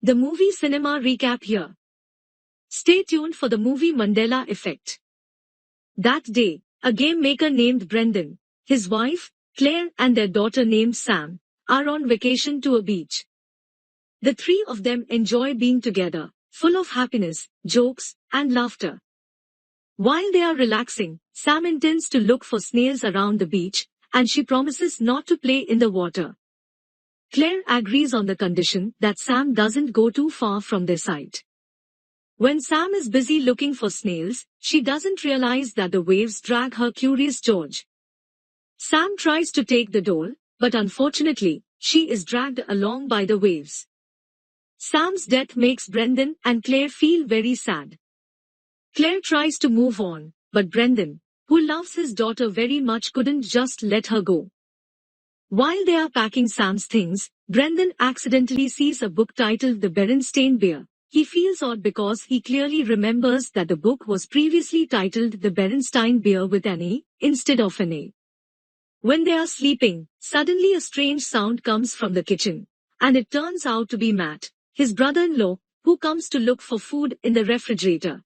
The movie cinema recap here. Stay tuned for the movie Mandela Effect. That day, a game maker named Brendan, his wife, Claire and their daughter named Sam, are on vacation to a beach. The three of them enjoy being together, full of happiness, jokes, and laughter. While they are relaxing, Sam intends to look for snails around the beach, and she promises not to play in the water. Claire agrees on the condition that Sam doesn't go too far from their site. When Sam is busy looking for snails, she doesn't realize that the waves drag her curious George. Sam tries to take the doll, but unfortunately, she is dragged along by the waves. Sam's death makes Brendan and Claire feel very sad. Claire tries to move on, but Brendan, who loves his daughter very much, couldn't just let her go. While they are packing Sam's things, Brendan accidentally sees a book titled The Berenstain Bear. He feels odd because he clearly remembers that the book was previously titled The Berenstain Bear with an A instead of an A. When they are sleeping, suddenly a strange sound comes from the kitchen, and it turns out to be Matt, his brother-in-law, who comes to look for food in the refrigerator.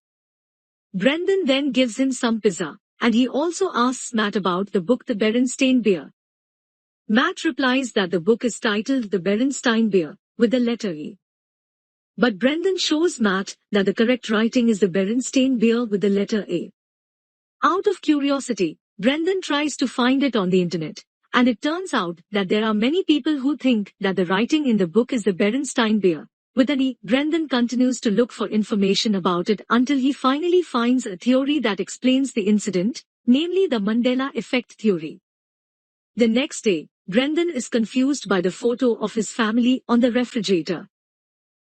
Brendan then gives him some pizza, and he also asks Matt about the book The Berenstain Bear. Matt replies that the book is titled The Berenstain Bear, with the letter E. But Brendan shows Matt that the correct writing is The Berenstain Bear with the letter A. Out of curiosity, Brendan tries to find it on the internet, and it turns out that there are many people who think that the writing in the book is The Berenstain Bear, with an E. Brendan continues to look for information about it until he finally finds a theory that explains the incident, namely the Mandela Effect theory. The next day, Brendan is confused by the photo of his family on the refrigerator.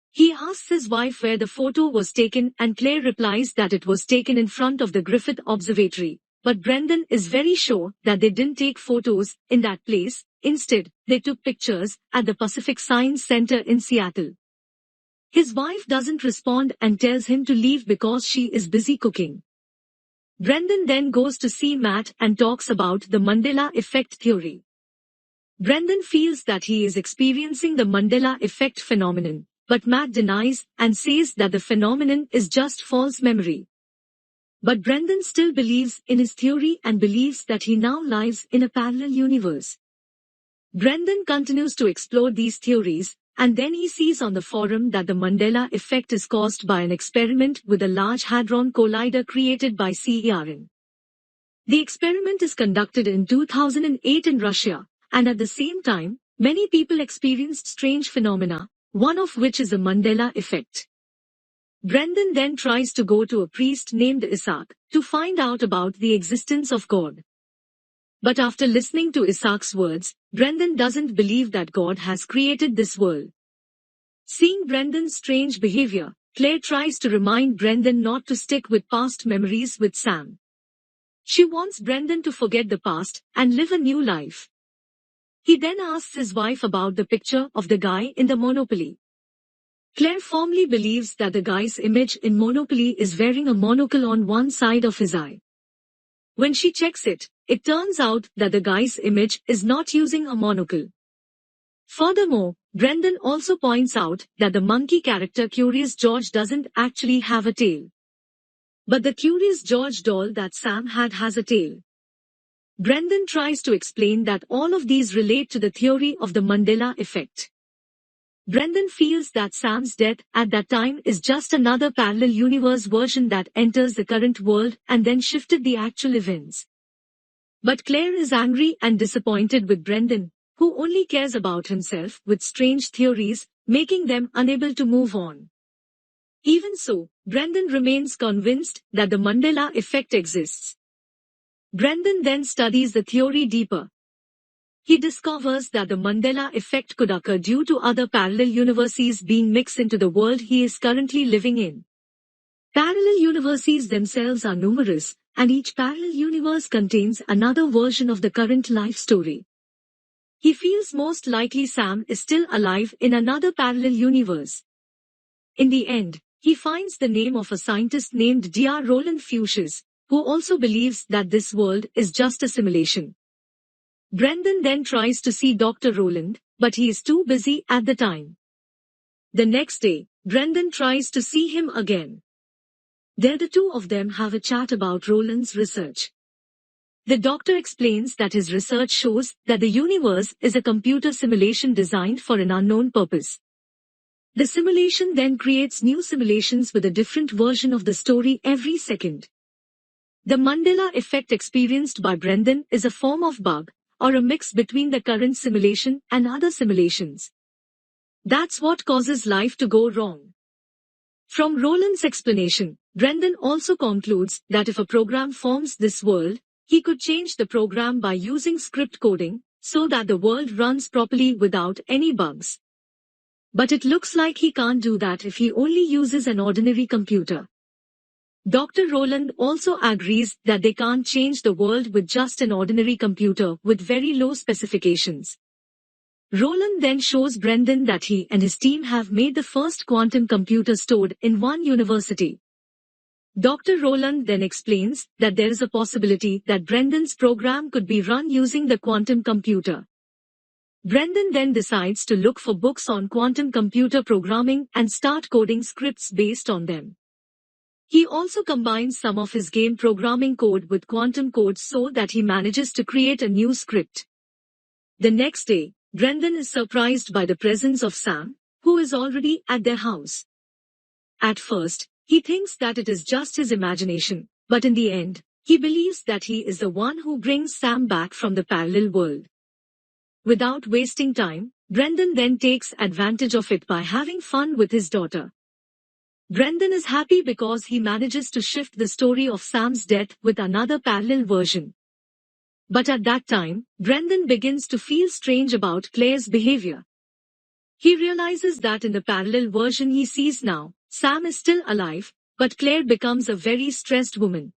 He asks his wife where the photo was taken, and Claire replies that it was taken in front of the Griffith Observatory, but Brendan is very sure that they didn't take photos in that place. Instead, they took pictures at the Pacific Science Center in Seattle. His wife doesn't respond and tells him to leave because she is busy cooking. Brendan then goes to see Matt and talks about the Mandela Effect theory. Brendan feels that he is experiencing the Mandela Effect phenomenon, but Matt denies and says that the phenomenon is just false memory. But Brendan still believes in his theory and believes that he now lives in a parallel universe. Brendan continues to explore these theories, and then he sees on the forum that the Mandela Effect is caused by an experiment with a Large Hadron Collider created by CERN. The experiment is conducted in 2008 in Russia, and at the same time, many people experienced strange phenomena, one of which is the Mandela Effect. Brendan then tries to go to a priest named Isaac to find out about the existence of God. But after listening to Isaac's words, Brendan doesn't believe that God has created this world. Seeing Brendan's strange behavior, Claire tries to remind Brendan not to stick with past memories with Sam. She wants Brendan to forget the past and live a new life. He then asks his wife about the picture of the guy in the Monopoly. Claire firmly believes that the guy's image in Monopoly is wearing a monocle on one side of his eye. When she checks it, it turns out that the guy's image is not using a monocle. Furthermore, Brendan also points out that the monkey character Curious George doesn't actually have a tail. But the Curious George doll that Sam had has a tail. Brendan tries to explain that all of these relate to the theory of the Mandela Effect. Brendan feels that Sam's death at that time is just another parallel universe version that enters the current world and then shifted the actual events. But Claire is angry and disappointed with Brendan, who only cares about himself with strange theories, making them unable to move on. Even so, Brendan remains convinced that the Mandela Effect exists. Brendan then studies the theory deeper. He discovers that the Mandela Effect could occur due to other parallel universes being mixed into the world he is currently living in. Parallel universes themselves are numerous, and each parallel universe contains another version of the current life story. He feels most likely Sam is still alive in another parallel universe. In the end, he finds the name of a scientist named Dr. Roland Fuchs, who also believes that this world is just a simulation. Brendan then tries to see Dr. Roland, but he is too busy at the time. The next day, Brendan tries to see him again. There the two of them have a chat about Roland's research. The doctor explains that his research shows that the universe is a computer simulation designed for an unknown purpose. The simulation then creates new simulations with a different version of the story every second. The Mandela effect experienced by Brendan is a form of bug, or a mix between the current simulation and other simulations. That's what causes life to go wrong. From Roland's explanation, Brendan also concludes that if a program forms this world, he could change the program by using script coding, so that the world runs properly without any bugs. But it looks like he can't do that if he only uses an ordinary computer. Dr. Roland also agrees that they can't change the world with just an ordinary computer with very low specifications. Roland then shows Brendan that he and his team have made the first quantum computer stored in one university. Dr. Roland then explains that there is a possibility that Brendan's program could be run using the quantum computer. Brendan then decides to look for books on quantum computer programming and start coding scripts based on them. He also combines some of his game programming code with quantum code so that he manages to create a new script. The next day, Brendan is surprised by the presence of Sam, who is already at their house. At first, he thinks that it is just his imagination, but in the end, he believes that he is the one who brings Sam back from the parallel world. Without wasting time, Brendan then takes advantage of it by having fun with his daughter. Brendan is happy because he manages to shift the story of Sam's death with another parallel version. But at that time, Brendan begins to feel strange about Claire's behavior. He realizes that in the parallel version he sees now, Sam is still alive, but Claire becomes a very stressed woman.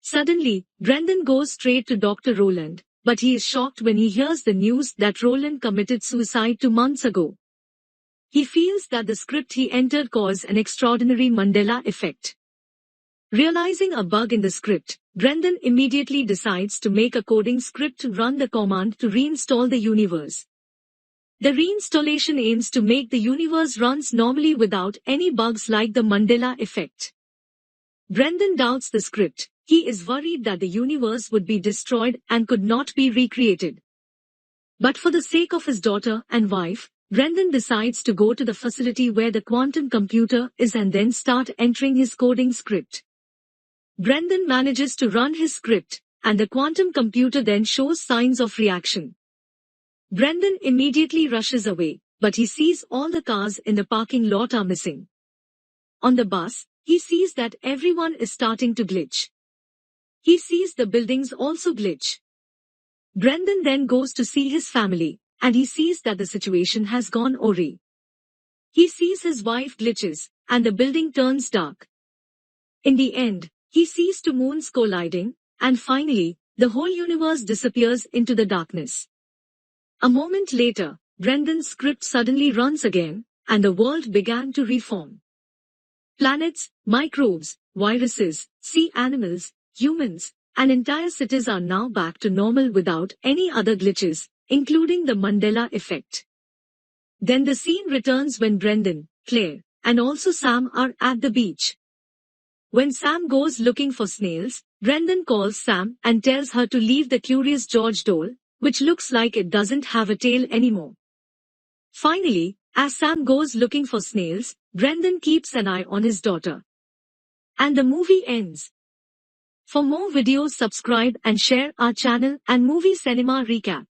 Suddenly, Brendan goes straight to Dr. Roland, but he is shocked when he hears the news that Roland committed suicide 2 months ago. He feels that the script he entered caused an extraordinary Mandela effect. Realizing a bug in the script, Brendan immediately decides to make a coding script to run the command to reinstall the universe. The reinstallation aims to make the universe runs normally without any bugs like the Mandela effect. Brendan doubts the script. He is worried that the universe would be destroyed and could not be recreated. But for the sake of his daughter and wife, Brendan decides to go to the facility where the quantum computer is and then start entering his coding script. Brendan manages to run his script, and the quantum computer then shows signs of reaction. Brendan immediately rushes away, but he sees all the cars in the parking lot are missing. On the bus, he sees that everyone is starting to glitch. He sees the buildings also glitch. Brendan then goes to see his family, and he sees that the situation has gone awry. He sees his wife glitches, and the building turns dark. In the end, he sees 2 moons colliding, and finally, the whole universe disappears into the darkness. A moment later, Brendan's script suddenly runs again, and the world began to reform. Planets, microbes, viruses, sea animals, humans, and entire cities are now back to normal without any other glitches, including the Mandela effect. Then the scene returns when Brendan, Claire, and also Sam are at the beach. When Sam goes looking for snails, Brendan calls Sam and tells her to leave the Curious George doll, which looks like it doesn't have a tail anymore. Finally, as Sam goes looking for snails, Brendan keeps an eye on his daughter. And the movie ends. For more videos, subscribe and share our channel and Movie Cinema Recap.